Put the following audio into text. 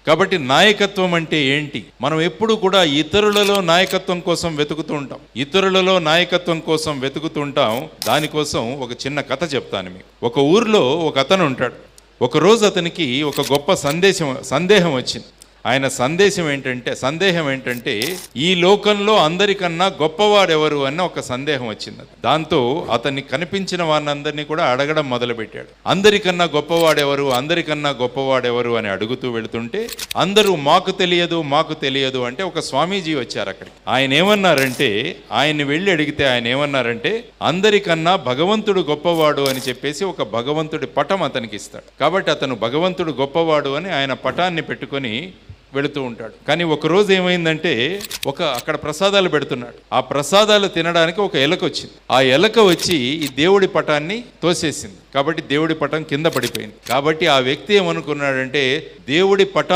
కాబట్టి నాయకత్వం అంటే ఏంటి? మనం ఎప్పుడు కూడా ఇతరులలో నాయకత్వం కోసం వెతుకుతూ ఉంటాం. దానికోసం ఒక చిన్న కథ చెప్తాను మీకు. ఒక ఊర్లో ఒక అతను ఉంటాడు. ఒక రోజు అతనికి ఒక గొప్ప సందేహం వచ్చింది. ఆయన సందేహం ఏంటంటే ఈ లోకంలో అందరికన్నా గొప్పవాడెవరు అన్న ఒక సందేహం వచ్చింది. దాంతో అతన్ని కనిపించిన వారినందరినీ కూడా అడగడం మొదలుపెట్టాడు. అందరికన్నా గొప్పవాడెవరు అని అడుగుతూ వెళుతుంటే అందరూ మాకు తెలియదు అంటే ఒక స్వామీజీ వచ్చారు అక్కడికి. ఆయన్ని వెళ్ళి అడిగితే ఆయన ఏమన్నారంటే అందరికన్నా భగవంతుడు గొప్పవాడు అని చెప్పేసి ఒక భగవంతుడి పటం అతనికి ఇస్తాడు. కాబట్టి అతను భగవంతుడు గొప్పవాడు అని ఆయన పటాన్ని పెట్టుకొని వెళుతూ ఉంటాడు. కానీ ఒక రోజు ఏమైందంటే అక్కడ ప్రసాదాలు పెడుతున్నాడు. ఆ ప్రసాదాలు తినడానికి ఒక ఎలక వచ్చింది. ఆ ఎలక వచ్చి ఈ దేవుడి పటాన్ని తోసేసింది. కాబట్టి దేవుడి పటం కింద పడిపోయింది. కాబట్టి ఆ వ్యక్తి ఏమనుకున్నాడంటే దేవుడి పటాన్ని